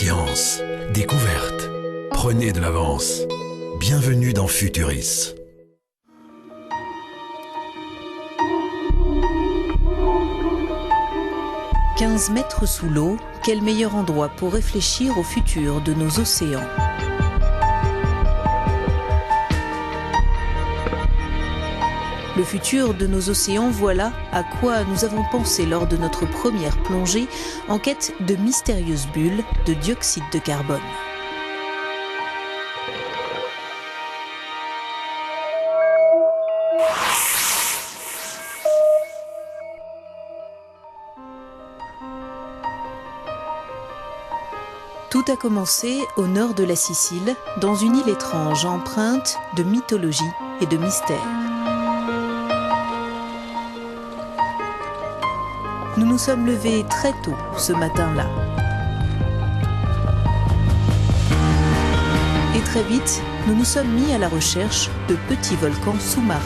Science, découverte, prenez de l'avance. Bienvenue dans Futuris. « 15 mètres sous l'eau, quel meilleur endroit pour réfléchir au futur de nos océans ?» Le futur de nos océans, voilà à quoi nous avons pensé lors de notre première plongée en quête de mystérieuses bulles de dioxyde de carbone. Tout a commencé au nord de la Sicile, dans une île étrange empreinte de mythologie et de mystère. Nous nous sommes levés très tôt ce matin-là. Et très vite, nous nous sommes mis à la recherche de petits volcans sous-marins.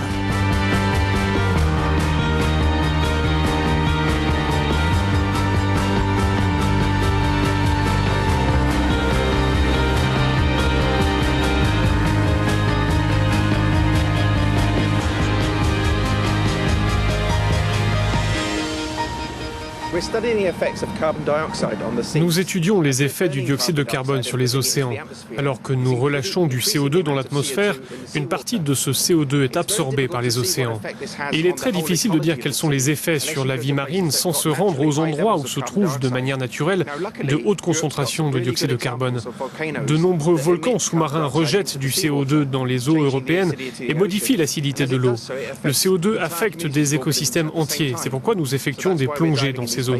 Nous étudions les effets du dioxyde de carbone sur les océans. Alors que nous relâchons du CO2 dans l'atmosphère, une partie de ce CO2 est absorbée par les océans. Et il est très difficile de dire quels sont les effets sur la vie marine sans se rendre aux endroits où se trouvent de manière naturelle de hautes concentrations de dioxyde de carbone. De nombreux volcans sous-marins rejettent du CO2 dans les eaux européennes et modifient l'acidité de l'eau. Le CO2 affecte des écosystèmes entiers. C'est pourquoi nous effectuons des plongées dans ces zones.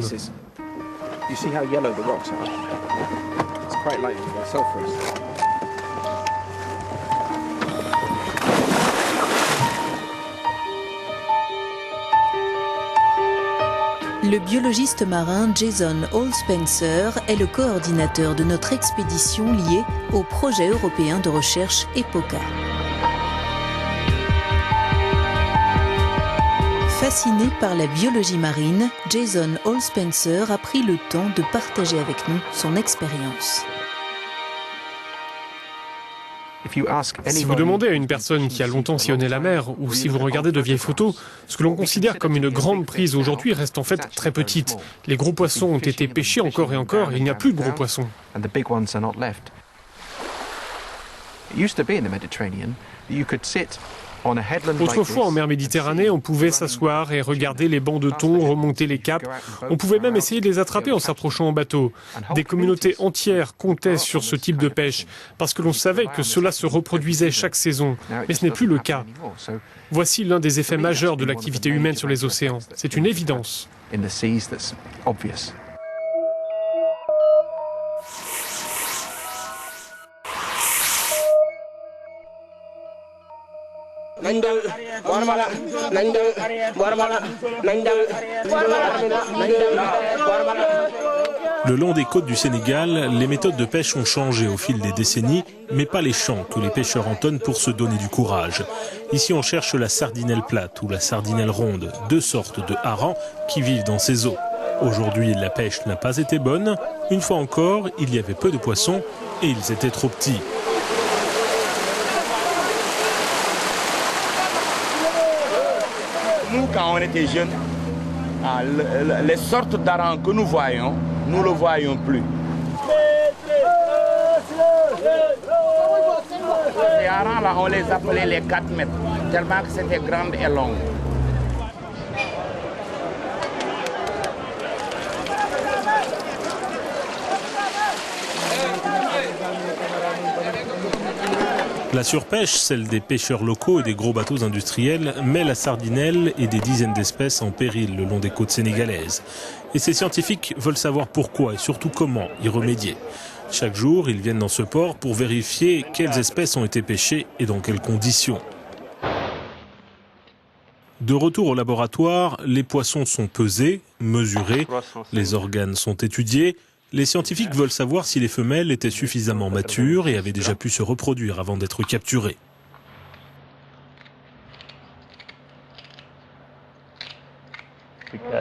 Le biologiste marin Jason Hall Spencer est le coordinateur de notre expédition liée au projet européen de recherche EPOCA. Fasciné par la biologie marine, Jason Hall Spencer a pris le temps de partager avec nous son expérience. Si vous demandez à une personne qui a longtemps sillonné la mer, ou si vous regardez de vieilles photos, ce que l'on considère comme une grande prise aujourd'hui reste en fait très petite. Les gros poissons ont été pêchés encore et encore, et il n'y a plus de gros poissons. Autrefois, en mer Méditerranée, on pouvait s'asseoir et regarder les bancs de thon remonter les caps. On pouvait même essayer de les attraper en s'approchant en bateau. Des communautés entières comptaient sur ce type de pêche, parce que l'on savait que cela se reproduisait chaque saison. Mais ce n'est plus le cas. Voici l'un des effets majeurs de l'activité humaine sur les océans. C'est une évidence. Le long des côtes du Sénégal, les méthodes de pêche ont changé au fil des décennies, mais pas les champs que les pêcheurs entonnent pour se donner du courage. Ici, on cherche la sardinelle plate ou la sardinelle ronde, deux sortes de harengs qui vivent dans ces eaux. Aujourd'hui, la pêche n'a pas été bonne. Une fois encore, il y avait peu de poissons et ils étaient trop petits. Nous, quand on était jeunes, les sortes d'harengs que nous voyons, nous ne le voyons plus. Ces harengs-là, on les appelait les 4 mètres, tellement que c'était grand et long. La surpêche, celle des pêcheurs locaux et des gros bateaux industriels, met la sardinelle et des dizaines d'espèces en péril le long des côtes sénégalaises. Et ces scientifiques veulent savoir pourquoi et surtout comment y remédier. Chaque jour, ils viennent dans ce port pour vérifier quelles espèces ont été pêchées et dans quelles conditions. De retour au laboratoire, les poissons sont pesés, mesurés, les organes sont étudiés. Les scientifiques veulent savoir si les femelles étaient suffisamment matures et avaient déjà pu se reproduire avant d'être capturées.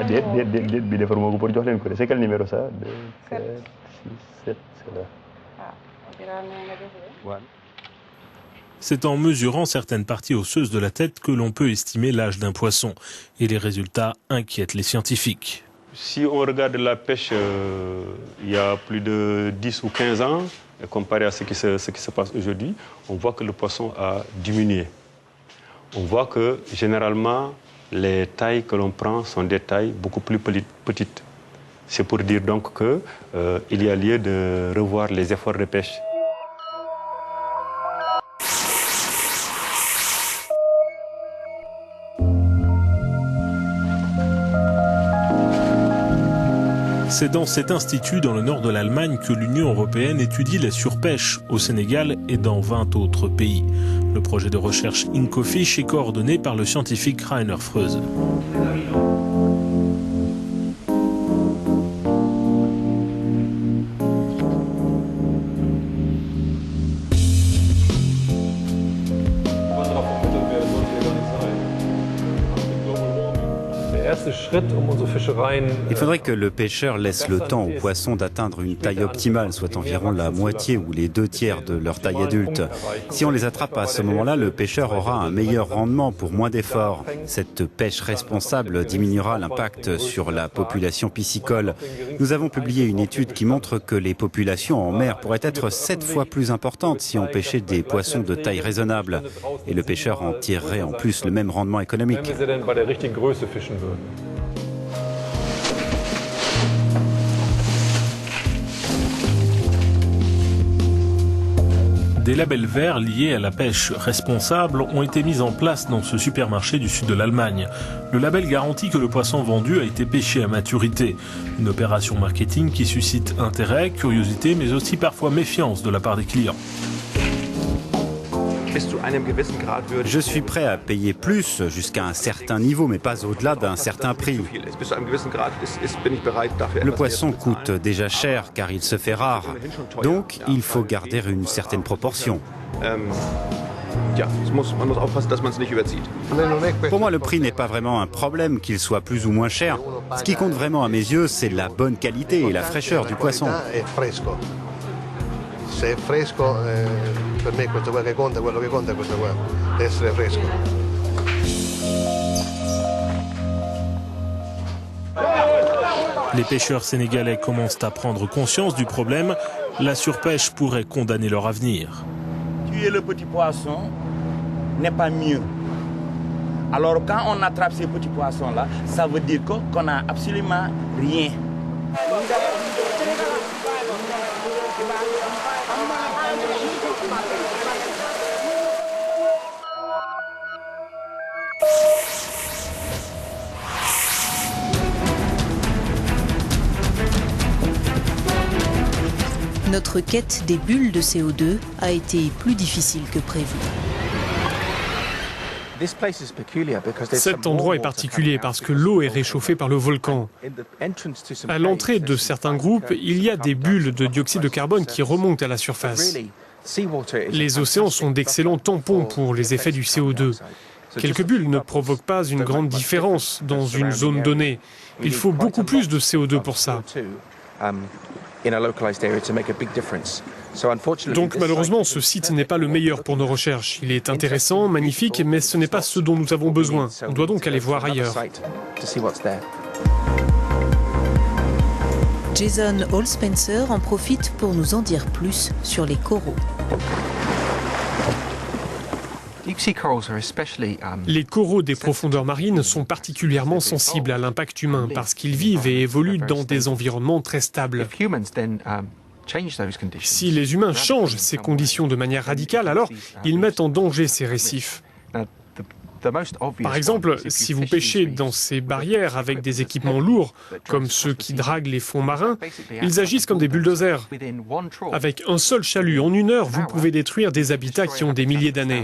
déet bi defaruma ko pour jox leen ko de c'est quel numéro ça 7, c'est là. Voilà. C'est en mesurant certaines parties osseuses de la tête que l'on peut estimer l'âge d'un poisson. Et les résultats inquiètent les scientifiques. Si on regarde la pêche il y a plus de 10 ou 15 ans, comparé à ce qui se passe aujourd'hui, on voit que le poisson a diminué. On voit que généralement, les tailles que l'on prend sont des tailles beaucoup plus petites. C'est pour dire donc qu'il y a lieu de revoir les efforts de pêche. C'est dans cet institut dans le nord de l'Allemagne que l'Union européenne étudie la surpêche au Sénégal et dans 20 autres pays. Le projet de recherche Incofish est coordonné par le scientifique Rainer Freuse. Il faudrait que le pêcheur laisse le temps aux poissons d'atteindre une taille optimale, soit environ la moitié ou les 2/3 de leur taille adulte. Si on les attrape à ce moment-là, le pêcheur aura un meilleur rendement pour moins d'efforts. Cette pêche responsable diminuera l'impact sur la population piscicole. Nous avons publié une étude qui montre que les populations en mer pourraient être 7 fois plus importantes si on pêchait des poissons de taille raisonnable. Et le pêcheur en tirerait en plus le même rendement économique. Des labels verts liés à la pêche responsable ont été mis en place dans ce supermarché du sud de l'Allemagne. Le label garantit que le poisson vendu a été pêché à maturité. Une opération marketing qui suscite intérêt, curiosité, mais aussi parfois méfiance de la part des clients. Je suis prêt à payer plus jusqu'à un certain niveau, mais pas au-delà d'un certain prix. Le poisson coûte déjà cher car il se fait rare. Donc, il faut garder une certaine proportion. Pour moi, le prix n'est pas vraiment un problème, qu'il soit plus ou moins cher. Ce qui compte vraiment à mes yeux, c'est la bonne qualité et la fraîcheur du poisson. Se è fresco, per me questo qua che conta, quello che conta è questo qua, deve essere fresco. Les pêcheurs sénégalais commencent à prendre conscience du problème. La surpêche pourrait condamner leur avenir. Tuer le petit poisson n'est pas mieux. Alors quand on attrape ces petits poissons-là, ça veut dire qu'on n'a absolument rien. Notre quête des bulles de CO2 a été plus difficile que prévu. Cet endroit est particulier parce que l'eau est réchauffée par le volcan. À l'entrée de certains groupes, il y a des bulles de dioxyde de carbone qui remontent à la surface. Les océans sont d'excellents tampons pour les effets du CO2. Quelques bulles ne provoquent pas une grande différence dans une zone donnée. Il faut beaucoup plus de CO2 pour ça. Donc malheureusement, ce site n'est pas le meilleur pour nos recherches. Il est intéressant, magnifique, mais ce n'est pas ce dont nous avons besoin. On doit donc aller voir ailleurs. Jason Hall-Spencer en profite pour nous en dire plus sur les coraux. Les coraux des profondeurs marines sont particulièrement sensibles à l'impact humain parce qu'ils vivent et évoluent dans des environnements très stables. Si les humains changent ces conditions de manière radicale, alors ils mettent en danger ces récifs. Par exemple, si vous pêchez dans ces barrières avec des équipements lourds, comme ceux qui draguent les fonds marins, ils agissent comme des bulldozers. Avec un seul chalut, en 1 heure, vous pouvez détruire des habitats qui ont des milliers d'années.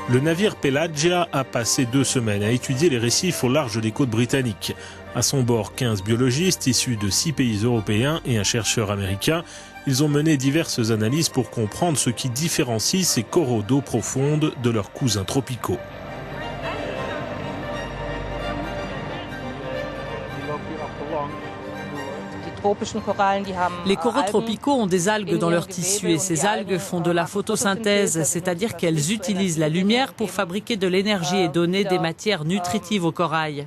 Le navire Pelagia a passé 2 semaines à étudier les récifs au large des côtes britanniques. À son bord, 15 biologistes issus de 6 pays européens et un chercheur américain. Ils ont mené diverses analyses pour comprendre ce qui différencie ces coraux d'eau profonde de leurs cousins tropicaux. Les coraux tropicaux ont des algues dans leur tissu et ces algues font de la photosynthèse, c'est-à-dire qu'elles utilisent la lumière pour fabriquer de l'énergie et donner des matières nutritives au corail.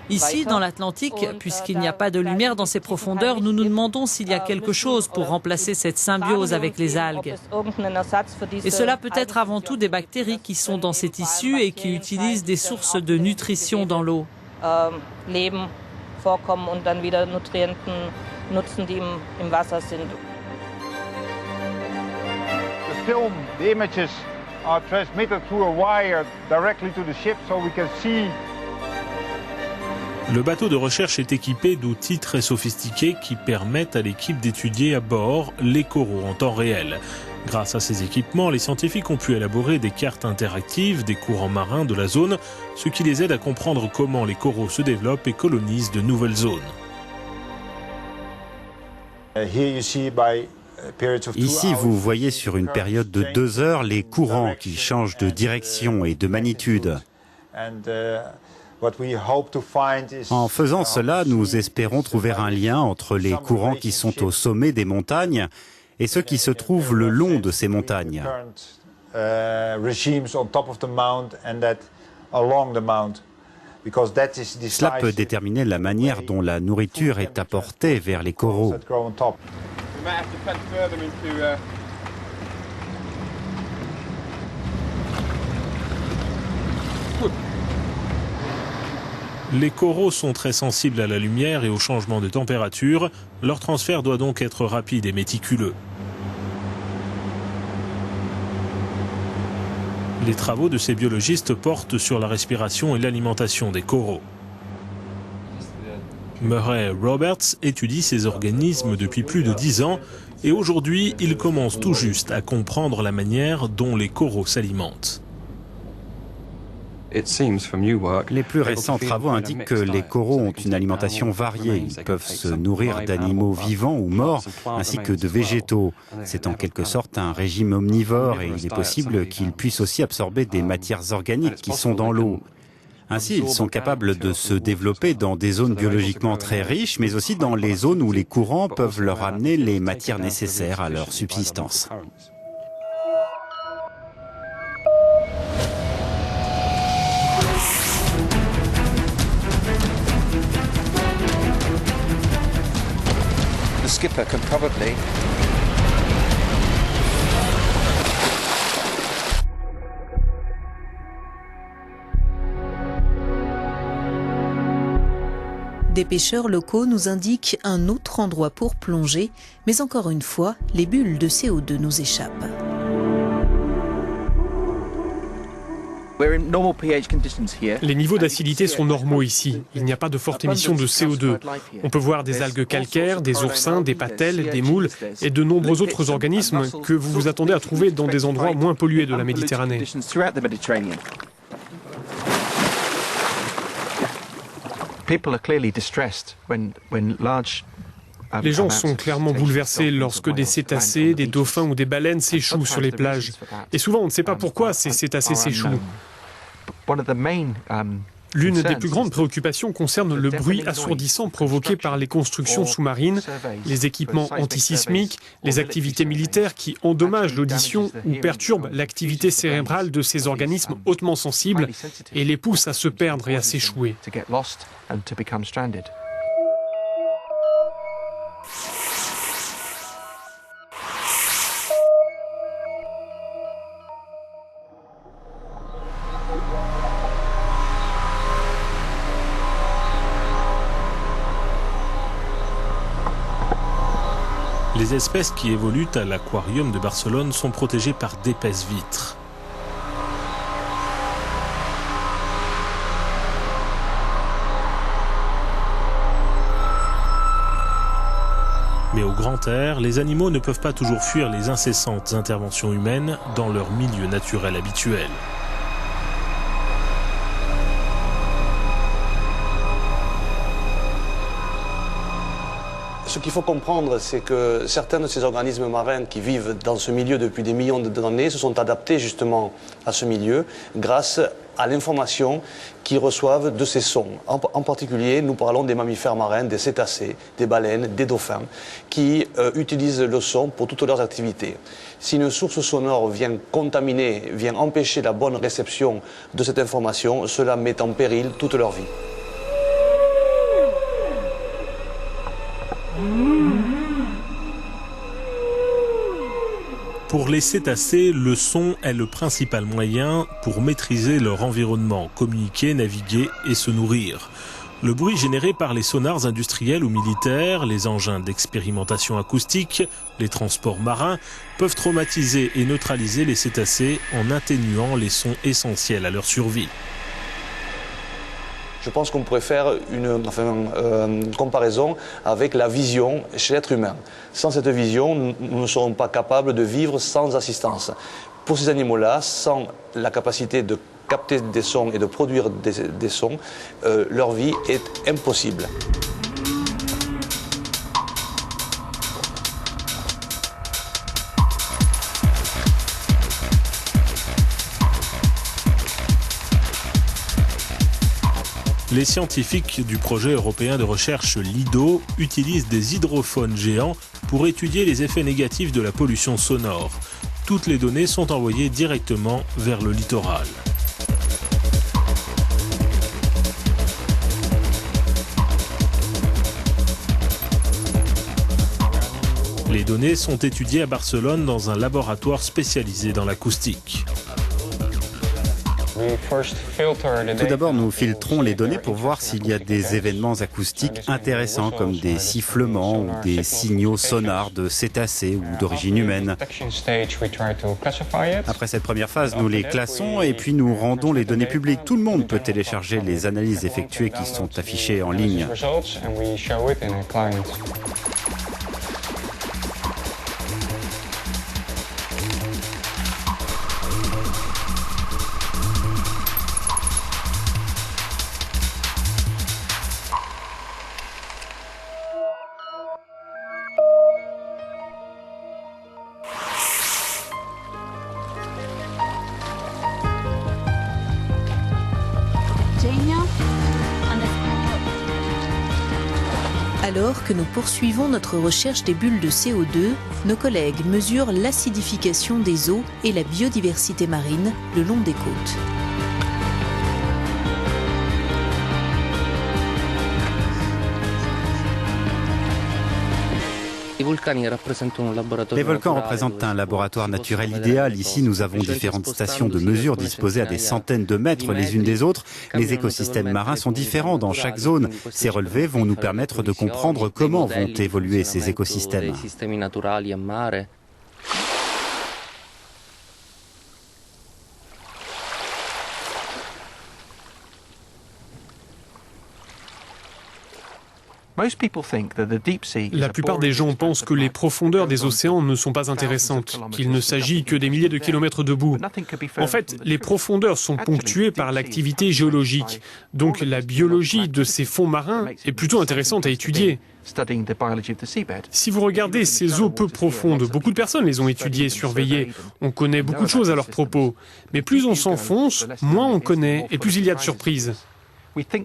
Ici, dans l'Atlantique, puisqu'il n'y a pas de lumière dans ces profondeurs, nous nous demandons s'il y a quelque chose pour remplacer cette symbiose avec les algues. Et cela peut être avant tout des bactéries qui sont dans ces tissus et qui utilisent des sources de nutrition dans l'eau. vorkommen und dann wieder Nutrienten nutzen, die im Wasser sind. The film, the images are transmitted through a wire directly to the ship so we can see. Le bateau de recherche est équipé d'outils très sophistiqués qui permettent à l'équipe d'étudier à bord les coraux en temps réel. Grâce à ces équipements, les scientifiques ont pu élaborer des cartes interactives des courants marins de la zone, ce qui les aide à comprendre comment les coraux se développent et colonisent de nouvelles zones. Ici, vous voyez sur une période de 2 heures les courants qui changent de direction et de magnitude. En faisant cela, nous espérons trouver un lien entre les courants qui sont au sommet des montagnes et ceux qui se trouvent le long de ces montagnes. Cela peut déterminer la manière dont la nourriture est apportée vers les coraux. Les coraux sont très sensibles à la lumière et au changement de température. Leur transfert doit donc être rapide et méticuleux. Les travaux de ces biologistes portent sur la respiration et l'alimentation des coraux. Murray Roberts étudie ces organismes depuis plus de 10 ans et aujourd'hui, il commence tout juste à comprendre la manière dont les coraux s'alimentent. Les plus récents travaux indiquent que les coraux ont une alimentation variée. Ils peuvent se nourrir d'animaux vivants ou morts, ainsi que de végétaux. C'est en quelque sorte un régime omnivore et il est possible qu'ils puissent aussi absorber des matières organiques qui sont dans l'eau. Ainsi, ils sont capables de se développer dans des zones biologiquement très riches, mais aussi dans les zones où les courants peuvent leur amener les matières nécessaires à leur subsistance. The skipper can probably Des pêcheurs locaux nous indiquent un autre endroit pour plonger, mais encore une fois, les bulles de CO2 nous échappent. Les niveaux d'acidité sont normaux ici. Il n'y a pas de forte émission de CO2. On peut voir des algues calcaires, des oursins, des patelles, des moules et de nombreux autres organismes que vous vous attendez à trouver dans des endroits moins pollués de la Méditerranée. Les gens sont clairement bouleversés lorsque des cétacés, des dauphins ou des baleines s'échouent sur les plages. Et souvent, on ne sait pas pourquoi ces cétacés s'échouent. L'une des plus grandes préoccupations concerne le bruit assourdissant provoqué par les constructions sous-marines, les équipements antisismiques, les activités militaires qui endommagent l'audition ou perturbent l'activité cérébrale de ces organismes hautement sensibles et les poussent à se perdre et à s'échouer. Les espèces qui évoluent à l'aquarium de Barcelone sont protégées par d'épaisses vitres. Mais au grand air, les animaux ne peuvent pas toujours fuir les incessantes interventions humaines dans leur milieu naturel habituel. Ce qu'il faut comprendre, c'est que certains de ces organismes marins qui vivent dans ce milieu depuis des millions d'années se sont adaptés justement à ce milieu grâce à l'information qu'ils reçoivent de ces sons. En particulier, nous parlons des mammifères marins, des cétacés, des baleines, des dauphins, qui utilisent le son pour toutes leurs activités. Si une source sonore vient contaminer, vient empêcher la bonne réception de cette information, cela met en péril toute leur vie. Pour les cétacés, le son est le principal moyen pour maîtriser leur environnement, communiquer, naviguer et se nourrir. Le bruit généré par les sonars industriels ou militaires, les engins d'expérimentation acoustique, les transports marins, peuvent traumatiser et neutraliser les cétacés en atténuant les sons essentiels à leur survie. Je pense qu'on pourrait faire une comparaison avec la vision chez l'être humain. Sans cette vision, nous ne serons pas capables de vivre sans assistance. Pour ces animaux-là, sans la capacité de capter des sons et de produire des sons, leur vie est impossible. Les scientifiques du projet européen de recherche LIDO utilisent des hydrophones géants pour étudier les effets négatifs de la pollution sonore. Toutes les données sont envoyées directement vers le littoral. Les données sont étudiées à Barcelone dans un laboratoire spécialisé dans l'acoustique. Tout d'abord, nous filtrons les données pour voir s'il y a des événements acoustiques intéressants comme des sifflements ou des signaux sonars de cétacés ou d'origine humaine. Après cette première phase, nous les classons et puis nous rendons les données publiques. Tout le monde peut télécharger les analyses effectuées qui sont affichées en ligne. Alors que nous poursuivons notre recherche des bulles de CO2, nos collègues mesurent l'acidification des eaux et la biodiversité marine le long des côtes. Les volcans représentent un laboratoire naturel idéal. Ici, nous avons différentes stations de mesure disposées à des centaines de mètres les unes des autres. Les écosystèmes marins sont différents dans chaque zone. Ces relevés vont nous permettre de comprendre comment vont évoluer ces écosystèmes. La plupart des gens pensent que les profondeurs des océans ne sont pas intéressantes, qu'il ne s'agit que des milliers de kilomètres de boue. En fait, les profondeurs sont ponctuées par l'activité géologique. Donc la biologie de ces fonds marins est plutôt intéressante à étudier. Si vous regardez ces eaux peu profondes, beaucoup de personnes les ont étudiées, surveillées. On connaît beaucoup de choses à leur propos. Mais plus on s'enfonce, moins on connaît et plus il y a de surprises.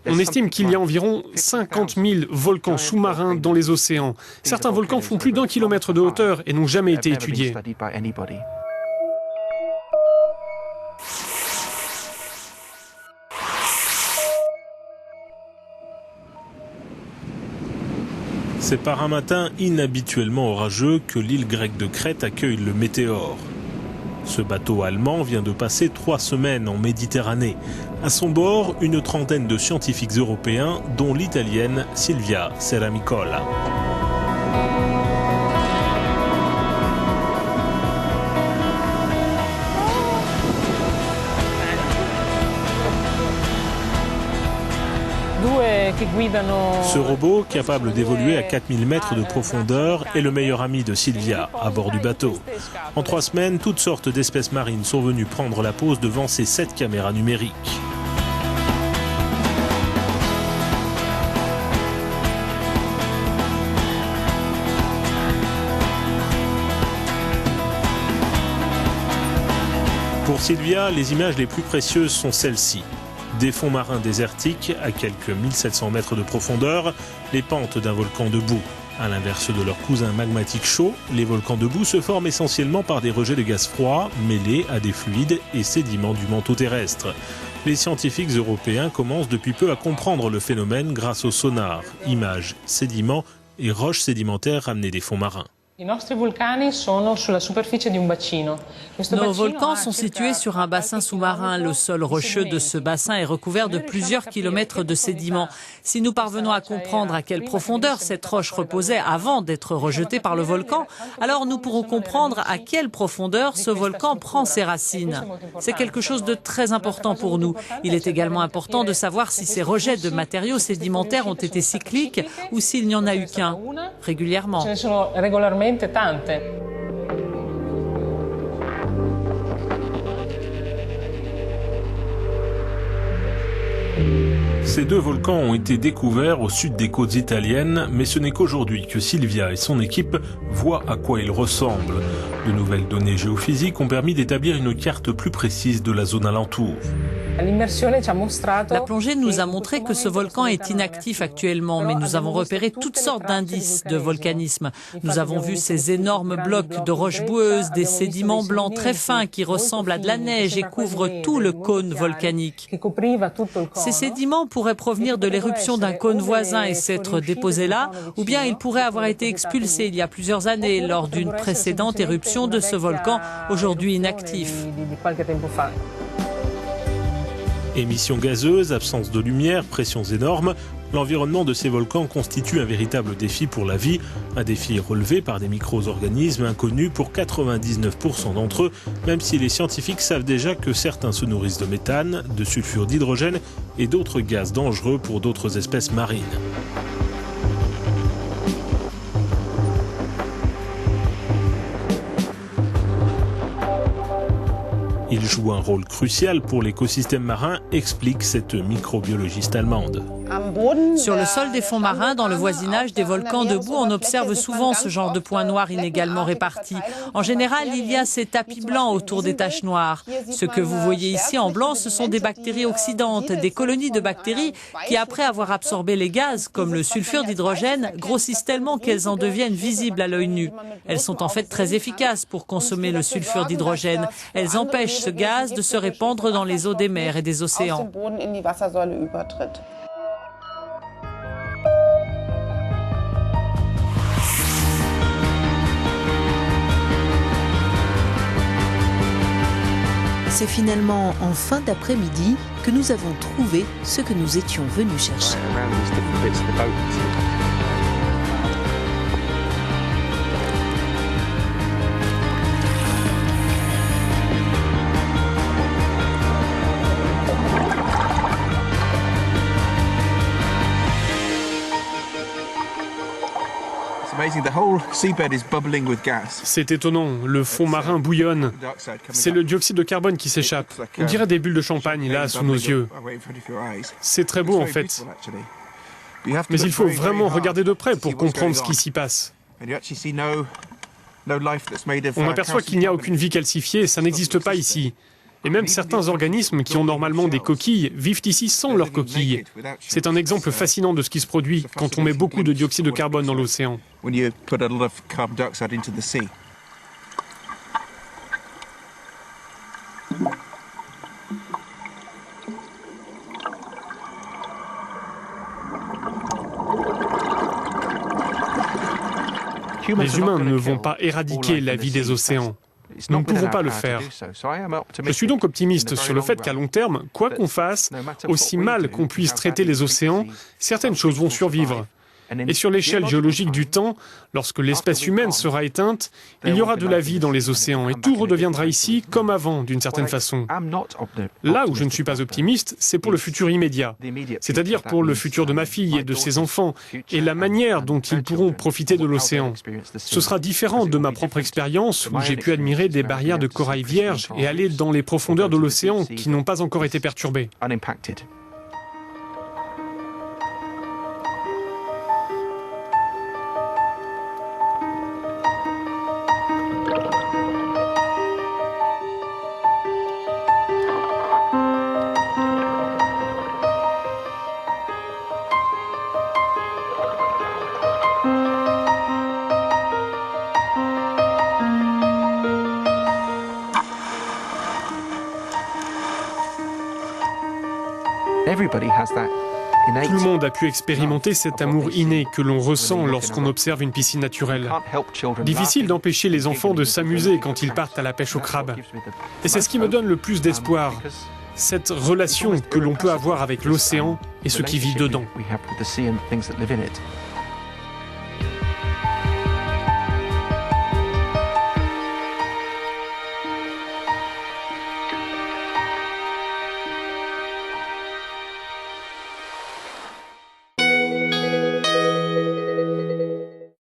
On estime qu'il y a environ 50 000 volcans sous-marins dans les océans. Certains volcans font plus d'1 kilomètre de hauteur et n'ont jamais été étudiés. C'est par un matin inhabituellement orageux que l'île grecque de Crète accueille le météore. Ce bateau allemand vient de passer 3 semaines en Méditerranée. À son bord, une trentaine de scientifiques européens, dont l'italienne Silvia Ceramicola. Ce robot, capable d'évoluer à 4000 mètres de profondeur, est le meilleur ami de Silvia, à bord du bateau. En 3 semaines, toutes sortes d'espèces marines sont venues prendre la pose devant ces 7 caméras numériques. Pour Silvia, les images les plus précieuses sont celles-ci. Des fonds marins désertiques à quelques 1700 mètres de profondeur, les pentes d'un volcan de boue. À l'inverse de leurs cousins magmatiques chauds, les volcans de boue se forment essentiellement par des rejets de gaz froid mêlés à des fluides et sédiments du manteau terrestre. Les scientifiques européens commencent depuis peu à comprendre le phénomène grâce au sonar, images, sédiments et roches sédimentaires ramenées des fonds marins. Nos volcans sont situés sur un bassin sous-marin. Le sol rocheux de ce bassin est recouvert de plusieurs kilomètres de sédiments. Si nous parvenons à comprendre à quelle profondeur cette roche reposait avant d'être rejetée par le volcan, alors nous pourrons comprendre à quelle profondeur ce volcan prend ses racines. C'est quelque chose de très important pour nous. Il est également important de savoir si ces rejets de matériaux sédimentaires ont été cycliques ou s'il n'y en a eu qu'un, régulièrement. Ces 2 volcans ont été découverts au sud des côtes italiennes, mais ce n'est qu'aujourd'hui que Silvia et son équipe voient à quoi ils ressemblent. De nouvelles données géophysiques ont permis d'établir une carte plus précise de la zone alentour. La plongée nous a montré que ce volcan est inactif actuellement, mais nous avons repéré toutes sortes d'indices de volcanisme. Nous avons vu ces énormes blocs de roches boueuses, des sédiments blancs très fins qui ressemblent à de la neige et couvrent tout le cône volcanique. Ces sédiments pourraient provenir de l'éruption d'un cône voisin et s'être déposés là, ou bien ils pourraient avoir été expulsés il y a plusieurs années lors d'une précédente éruption de ce volcan, aujourd'hui inactif. Émissions gazeuses, absence de lumière, pressions énormes, l'environnement de ces volcans constitue un véritable défi pour la vie, un défi relevé par des micro-organismes inconnus pour 99% d'entre eux, même si les scientifiques savent déjà que certains se nourrissent de méthane, de sulfure d'hydrogène et d'autres gaz dangereux pour d'autres espèces marines. Il joue un rôle crucial pour l'écosystème marin, explique cette microbiologiste allemande. Sur le sol des fonds marins, dans le voisinage des volcans de boue, on observe souvent ce genre de points noirs inégalement répartis. En général, il y a ces tapis blancs autour des taches noires. Ce que vous voyez ici en blanc, ce sont des bactéries oxydantes, des colonies de bactéries qui, après avoir absorbé les gaz, comme le sulfure d'hydrogène, grossissent tellement qu'elles en deviennent visibles à l'œil nu. Elles sont en fait très efficaces pour consommer le sulfure d'hydrogène. Elles empêchent ce gaz de se répandre dans les eaux des mers et des océans. C'est finalement en fin d'après-midi que nous avons trouvé ce que nous étions venus chercher. C'est étonnant, le fond marin bouillonne. C'est le dioxyde de carbone qui s'échappe. On dirait des bulles de champagne, là, sous nos yeux. C'est très beau, en fait. Mais il faut vraiment regarder de près pour comprendre ce qui s'y passe. On aperçoit qu'il n'y a aucune vie calcifiée, ça n'existe pas ici. Et même certains organismes qui ont normalement des coquilles vivent ici sans leurs coquilles. C'est un exemple fascinant de ce qui se produit quand on met beaucoup de dioxyde de carbone dans l'océan. Les humains ne vont pas éradiquer la vie des océans. Nous ne pouvons pas le faire. Je suis donc optimiste sur le fait qu'à long terme, quoi qu'on fasse, aussi mal qu'on puisse traiter les océans, certaines choses vont survivre. Et sur l'échelle géologique du temps, lorsque l'espèce humaine sera éteinte, il y aura de la vie dans les océans et tout redeviendra ici comme avant, d'une certaine façon. Là où je ne suis pas optimiste, c'est pour le futur immédiat, c'est-à-dire pour le futur de ma fille et de ses enfants et la manière dont ils pourront profiter de l'océan. Ce sera différent de ma propre expérience où j'ai pu admirer des barrières de corail vierges et aller dans les profondeurs de l'océan qui n'ont pas encore été perturbées. Tout le monde a pu expérimenter cet amour inné que l'on ressent lorsqu'on observe une piscine naturelle. Difficile d'empêcher les enfants de s'amuser quand ils partent à la pêche au crabe. Et c'est ce qui me donne le plus d'espoir, cette relation que l'on peut avoir avec l'océan et ce qui vit dedans.